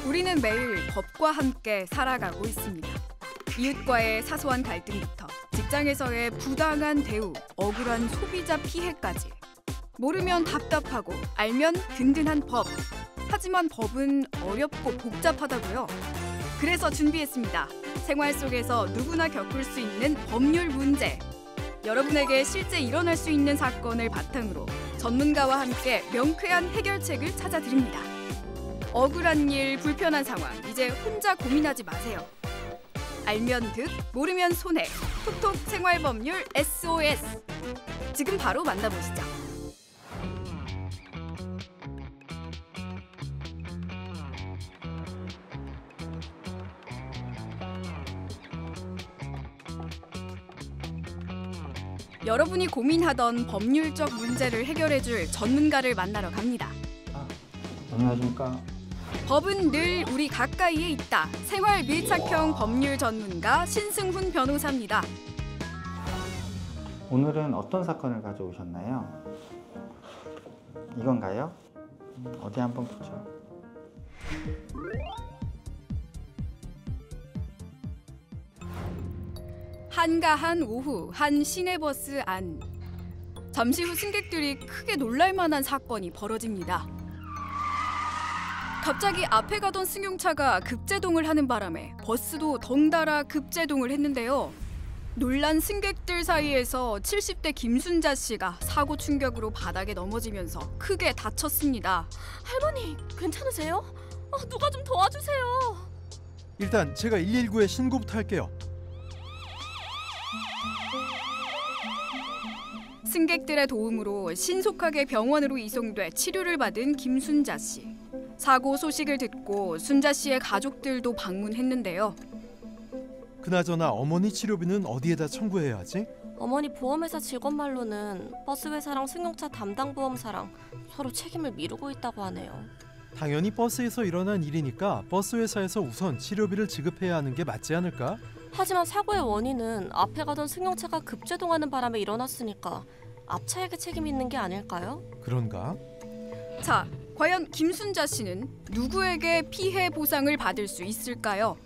우리는 매일 법과 함께 살아가고 있습니다. 이웃과의 사소한 갈등부터 직장에서의 부당한 대우, 억울한 소비자 피해까지. 모르면 답답하고 알면 든든한 법. 하지만 법은 어렵고 복잡하다고요. 그래서 준비했습니다. 생활 속에서 누구나 겪을 수 있는 법률 문제. 여러분에게 실제 일어날 수 있는 사건을 바탕으로 전문가와 함께 명쾌한 해결책을 찾아드립니다. 억울한 일, 불편한 상황, 이제 혼자 고민하지 마세요. 알면 득, 모르면 손해. 톡톡 생활법률 SOS. 지금 바로 만나보시죠. 여러분이 고민하던 법률적 문제를 해결해줄 전문가를 만나러 갑니다. 안녕하십니까. 법은 늘 우리 가까이에 있다. 생활 밀착형 법률 전문가 신승훈 변호사입니다. 오늘은 어떤 사건을 가져오셨나요? 이건가요? 어디 한번 보죠. 한가한 오후 한 시내버스 안. 잠시 후 승객들이 크게 놀랄 만한 사건이 벌어집니다. 갑자기 앞에 가던 승용차가 급제동을 하는 바람에 버스도 덩달아 급제동을 했는데요. 놀란 승객들 사이에서 70대 김순자 씨가 사고 충격으로 바닥에 넘어지면서 크게 다쳤습니다. 할머니, 괜찮으세요? 누가 좀 도와주세요. 일단 제가 119에 신고부터 할게요. 승객들의 도움으로 신속하게 병원으로 이송돼 치료를 받은 김순자 씨. 사고 소식을 듣고 순자 씨의 가족들도 방문했는데요. 그나저나 어머니 치료비는 어디에다 청구해야 하지? 어머니 보험회사 직원 말로는 버스회사랑 승용차 담당 보험사랑 서로 책임을 미루고 있다고 하네요. 당연히 버스에서 일어난 일이니까 버스회사에서 우선 치료비를 지급해야 하는 게 맞지 않을까? 하지만 사고의 원인은 앞에 가던 승용차가 급제동하는 바람에 일어났으니까 앞차에게 책임이 있는 게 아닐까요? 그런가? 자, 과연 김순자 씨는 누구에게 피해 보상을 받을 수 있을까요?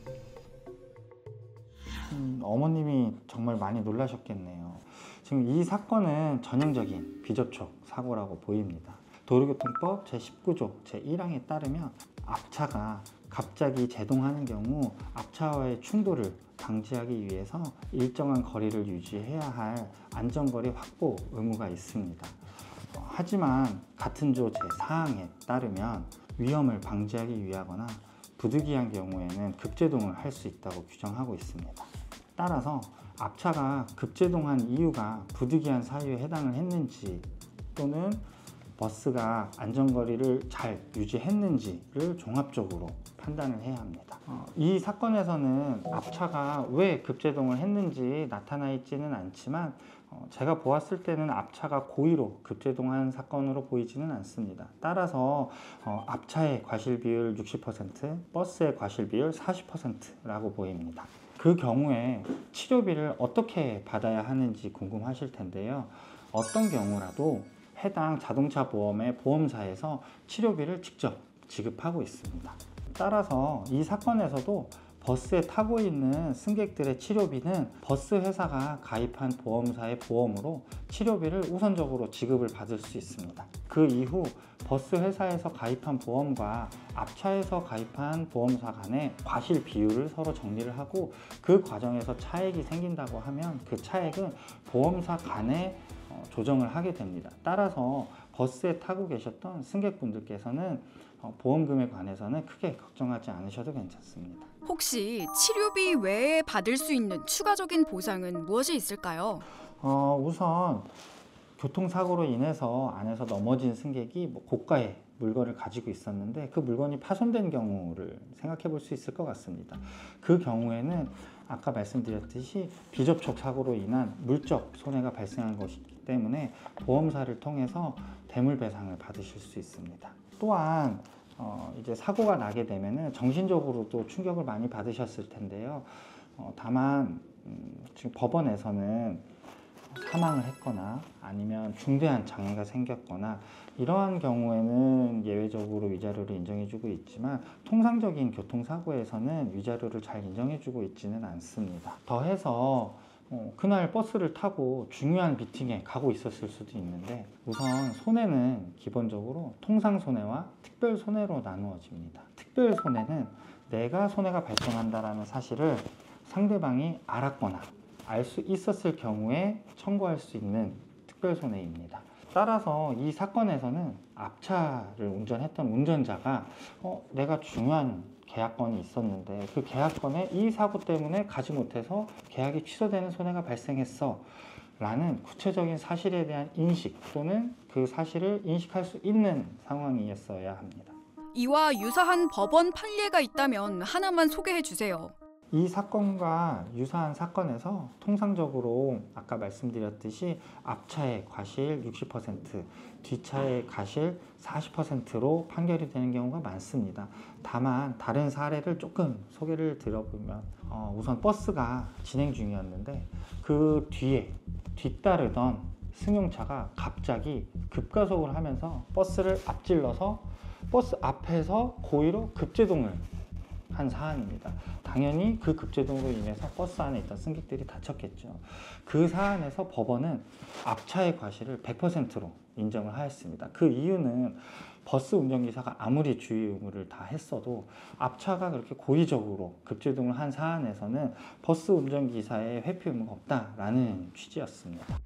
어머님이 정말 많이 놀라셨겠네요. 지금 이 사건은 전형적인 비접촉 사고라고 보입니다. 도로교통법 제19조 제1항에 따르면 앞차가 갑자기 제동하는 경우 앞차와의 충돌을 방지하기 위해서 일정한 거리를 유지해야 할 안전거리 확보 의무가 있습니다. 하지만 같은 조 제4항에 따르면 위험을 방지하기 위하거나 부득이한 경우에는 급제동을 할 수 있다고 규정하고 있습니다. 따라서 앞차가 급제동한 이유가 부득이한 사유에 해당을 했는지 또는 버스가 안전거리를 잘 유지했는지를 종합적으로 판단을 해야 합니다. 이 사건에서는 앞차가 왜 급제동을 했는지 나타나 있지는 않지만 제가 보았을 때는 앞차가 고의로 급제동한 사건으로 보이지는 않습니다. 따라서 앞차의 과실 비율 60%, 버스의 과실 비율 40%라고 보입니다. 그 경우에 치료비를 어떻게 받아야 하는지 궁금하실 텐데요. 어떤 경우라도 해당 자동차 보험의 보험사에서 치료비를 직접 지급하고 있습니다. 따라서 이 사건에서도 버스에 타고 있는 승객들의 치료비는 버스 회사가 가입한 보험사의 보험으로 치료비를 우선적으로 지급을 받을 수 있습니다. 그 이후 버스 회사에서 가입한 보험과 앞차에서 가입한 보험사 간의 과실 비율을 서로 정리를 하고 그 과정에서 차액이 생긴다고 하면 그 차액은 보험사 간에 조정을 하게 됩니다. 따라서 버스에 타고 계셨던 승객분들께서는 보험금에 관해서는 크게 걱정하지 않으셔도 괜찮습니다. 혹시 치료비 외에 받을 수 있는 추가적인 보상은 무엇이 있을까요? 우선 교통사고로 인해서 안에서 넘어진 승객이 고가의 물건을 가지고 있었는데 그 물건이 파손된 경우를 생각해 볼 수 있을 것 같습니다. 그 경우에는 아까 말씀드렸듯이 비접촉 사고로 인한 물적 손해가 발생한 것이기 때문에 보험사를 통해서 대물배상을 받으실 수 있습니다. 또한 이제 사고가 나게 되면은 정신적으로도 충격을 많이 받으셨을 텐데요. 다만 지금 법원에서는 사망을 했거나 아니면 중대한 장애가 생겼거나 이러한 경우에는 예외적으로 위자료를 인정해주고 있지만 통상적인 교통사고에서는 위자료를 잘 인정해주고 있지는 않습니다. 더해서 그날 버스를 타고 중요한 미팅에 가고 있었을 수도 있는데 우선 손해는 기본적으로 통상 손해와 특별 손해로 나누어집니다. 특별 손해는 내가 손해가 발생한다는 사실을 상대방이 알았거나 알 수 있었을 경우에 청구할 수 있는 특별 손해입니다. 따라서 이 사건에서는 앞차를 운전했던 운전자가 내가 중요한 계약건이 있었는데 그 계약건에 이 사고 때문에 가지 못해서 계약이 취소되는 손해가 발생했어 라는 구체적인 사실에 대한 인식 또는 그 사실을 인식할 수 있는 상황이었어야 합니다. 이와 유사한 법원 판례가 있다면 하나만 소개해 주세요. 이 사건과 유사한 사건에서 통상적으로 아까 말씀드렸듯이 앞차의 과실 60%, 뒷차의 과실 40%로 판결이 되는 경우가 많습니다. 다만 다른 사례를 조금 소개를 드려보면 우선 버스가 진행 중이었는데 그 뒤에 뒤따르던 승용차가 갑자기 급가속을 하면서 버스를 앞질러서 버스 앞에서 고의로 급제동을 한 사안입니다. 당연히 그 급제동으로 인해서 버스 안에 있던 승객들이 다쳤겠죠. 그 사안에서 법원은 앞차의 과실을 100%로 인정을 하였습니다. 그 이유는 버스 운전기사가 아무리 주의 의무를 다 했어도 앞차가 그렇게 고의적으로 급제동을 한 사안에서는 버스 운전기사의 회피 의무가 없다라는 취지였습니다.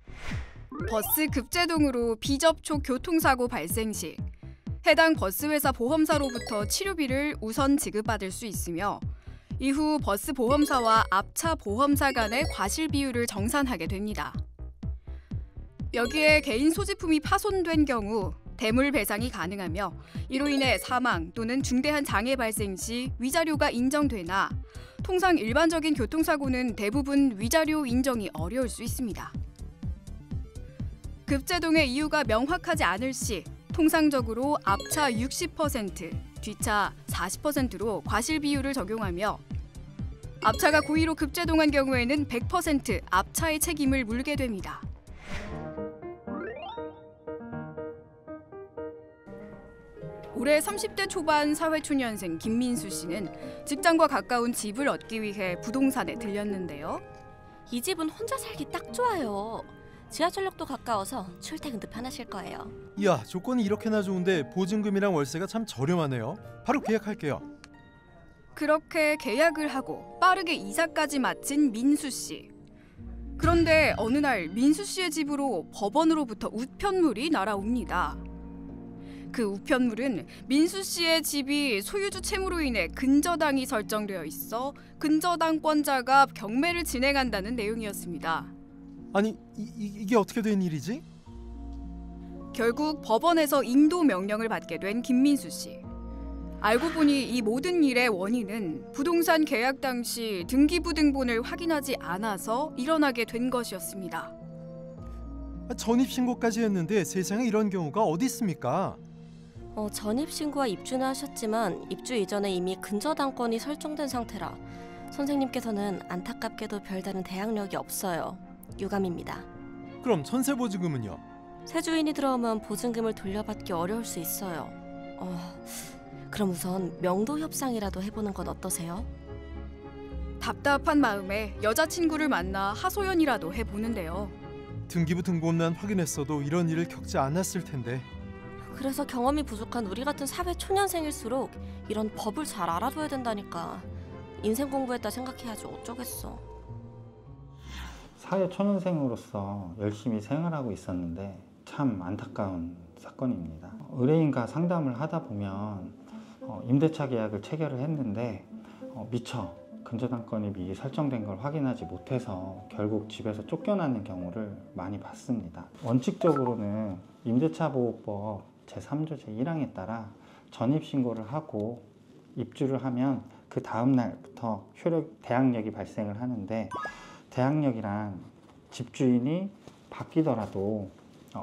버스 급제동으로 비접촉 교통사고 발생 시 해당 버스회사 보험사로부터 치료비를 우선 지급받을 수 있으며 이후 버스 보험사와 앞차 보험사 간의 과실 비율을 정산하게 됩니다. 여기에 개인 소지품이 파손된 경우 대물 배상이 가능하며 이로 인해 사망 또는 중대한 장애 발생 시 위자료가 인정되나 통상 일반적인 교통사고는 대부분 위자료 인정이 어려울 수 있습니다. 급제동의 이유가 명확하지 않을 시 통상적으로 앞차 60%, 뒷차 40%로 과실 비율을 적용하며 앞차가 고의로 급제동한 경우에는 100% 앞차의 책임을 물게 됩니다. 올해 30대 초반 사회초년생 김민수 씨는 직장과 가까운 집을 얻기 위해 부동산에 들렸는데요. 이 집은 혼자 살기 딱 좋아요. 지하철역도 가까워서 출퇴근도 편하실 거예요. 이야, 조건이 이렇게나 좋은데 보증금이랑 월세가 참 저렴하네요. 바로 계약할게요. 그렇게 계약을 하고 빠르게 이사까지 마친 민수 씨. 그런데 어느 날 민수 씨의 집으로 법원으로부터 우편물이 날아옵니다. 그 우편물은 민수 씨의 집이 소유주 채무로 인해 근저당이 설정되어 있어 근저당권자가 경매를 진행한다는 내용이었습니다. 아니, 이게 어떻게 된 일이지? 결국 법원에서 인도 명령을 받게 된 김민수 씨. 알고 보니 이 모든 일의 원인은 부동산 계약 당시 등기부등본을 확인하지 않아서 일어나게 된 것이었습니다. 전입신고까지 했는데 세상에 이런 경우가 어디 있습니까? 전입신고와 입주는 하셨지만 입주 이전에 이미 근저당권이 설정된 상태라 선생님께서는 안타깝게도 별다른 대항력이 없어요. 유감입니다. 그럼 전세보증금은요? 새 주인이 들어오면 보증금을 돌려받기 어려울 수 있어요. 그럼 우선 명도 협상이라도 해보는 건 어떠세요? 답답한 마음에 여자친구를 만나 하소연이라도 해보는데요. 등기부 등본만 확인했어도 이런 일을 겪지 않았을 텐데. 그래서 경험이 부족한 우리 같은 사회 초년생일수록 이런 법을 잘 알아둬야 된다니까. 인생 공부했다 생각해야지 어쩌겠어. 사회 초년생으로서 열심히 생활하고 있었는데 참 안타까운 사건입니다. 의뢰인과 상담을 하다 보면 임대차 계약을 체결을 했는데 미처 근저당권이 미리 설정된 걸 확인하지 못해서 결국 집에서 쫓겨나는 경우를 많이 봤습니다. 원칙적으로는 임대차보호법 제3조 제1항에 따라 전입신고를 하고 입주를 하면 그 다음 날부터 대항력이 발생을 하는데 대항력이란 집주인이 바뀌더라도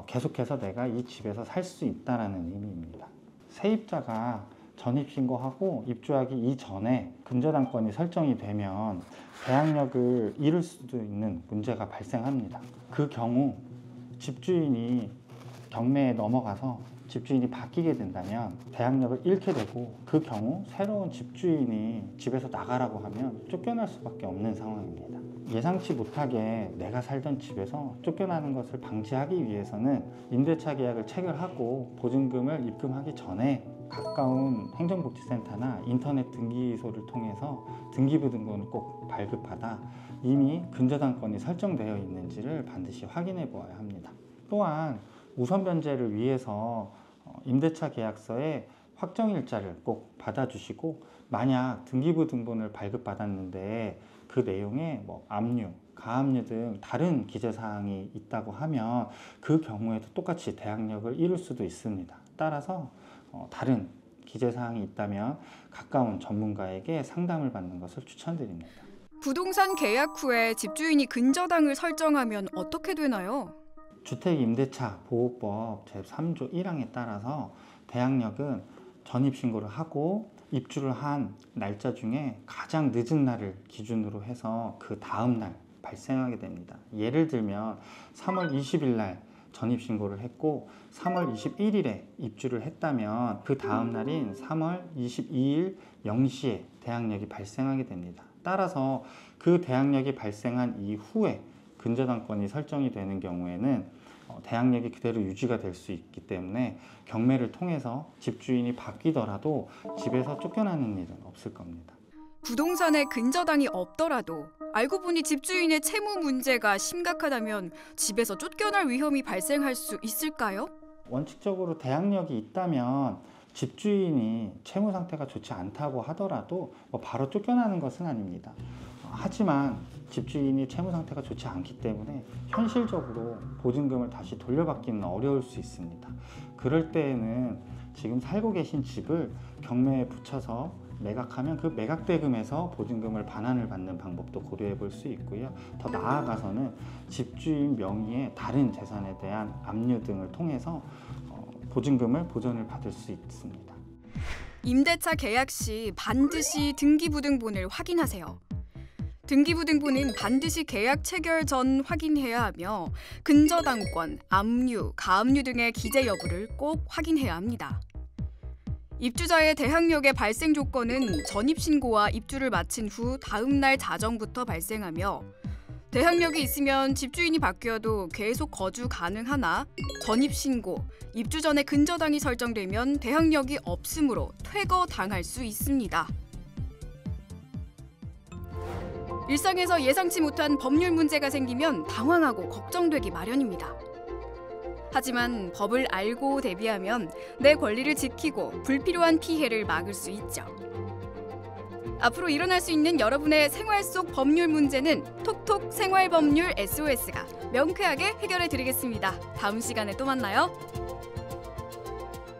계속해서 내가 이 집에서 살 수 있다는 의미입니다. 세입자가 전입신고하고 입주하기 이전에 근저당권이 설정이 되면 대항력을 잃을 수도 있는 문제가 발생합니다. 그 경우 집주인이 경매에 넘어가서 집주인이 바뀌게 된다면 대항력을 잃게 되고, 그 경우 새로운 집주인이 집에서 나가라고 하면 쫓겨날 수밖에 없는 상황입니다. 예상치 못하게 내가 살던 집에서 쫓겨나는 것을 방지하기 위해서는 임대차 계약을 체결하고 보증금을 입금하기 전에 가까운 행정복지센터나 인터넷 등기소를 통해서 등기부등본을 꼭 발급받아 이미 근저당권이 설정되어 있는지를 반드시 확인해 보아야 합니다. 또한 우선 변제를 위해서 임대차 계약서에 확정일자를 꼭 받아주시고, 만약 등기부등본을 발급받았는데 그 내용에 압류, 가압류 등 다른 기재사항이 있다고 하면 그 경우에도 똑같이 대항력을 잃을 수도 있습니다. 따라서 다른 기재사항이 있다면 가까운 전문가에게 상담을 받는 것을 추천드립니다. 부동산 계약 후에 집주인이 근저당을 설정하면 어떻게 되나요? 주택임대차 보호법 제3조 1항에 따라서 대항력은 전입신고를 하고 입주를 한 날짜 중에 가장 늦은 날을 기준으로 해서 그 다음 날 발생하게 됩니다. 예를 들면 3월 20일 날 전입신고를 했고 3월 21일에 입주를 했다면 그 다음 날인 3월 22일 0시에 대항력이 발생하게 됩니다. 따라서 그 대항력이 발생한 이후에 근저당권이 설정이 되는 경우에는 대항력이 그대로 유지가 될 수 있기 때문에 경매를 통해서 집주인이 바뀌더라도 집에서 쫓겨나는 일은 없을 겁니다. 부동산에 근저당이 없더라도 알고 보니 집주인의 채무 문제가 심각하다면 집에서 쫓겨날 위험이 발생할 수 있을까요? 원칙적으로 대항력이 있다면 집주인이 채무 상태가 좋지 않다고 하더라도 바로 쫓겨나는 것은 아닙니다. 하지만 집주인이 채무 상태가 좋지 않기 때문에 현실적으로 보증금을 다시 돌려받기는 어려울 수 있습니다. 그럴 때에는 지금 살고 계신 집을 경매에 붙여서 매각하면 그 매각 대금에서 보증금을 반환을 받는 방법도 고려해 볼 수 있고요. 더 나아가서는 집주인 명의의 다른 재산에 대한 압류 등을 통해서 보증금을 보전을 받을 수 있습니다. 임대차 계약 시 반드시 등기부등본을 확인하세요. 등기부등본은 반드시 계약 체결 전 확인해야 하며 근저당권, 압류, 가압류 등의 기재 여부를 꼭 확인해야 합니다. 입주자의 대항력의 발생 조건은 전입신고와 입주를 마친 후 다음 날 자정부터 발생하며, 대항력이 있으면 집주인이 바뀌어도 계속 거주 가능하나 전입신고, 입주 전에 근저당이 설정되면 대항력이 없으므로 퇴거당할 수 있습니다. 일상에서 예상치 못한 법률 문제가 생기면 당황하고 걱정되기 마련입니다. 하지만 법을 알고 대비하면 내 권리를 지키고 불필요한 피해를 막을 수 있죠. 앞으로 일어날 수 있는 여러분의 생활 속 법률 문제는 톡톡 생활법률 SOS가 명쾌하게 해결해 드리겠습니다. 다음 시간에 또 만나요.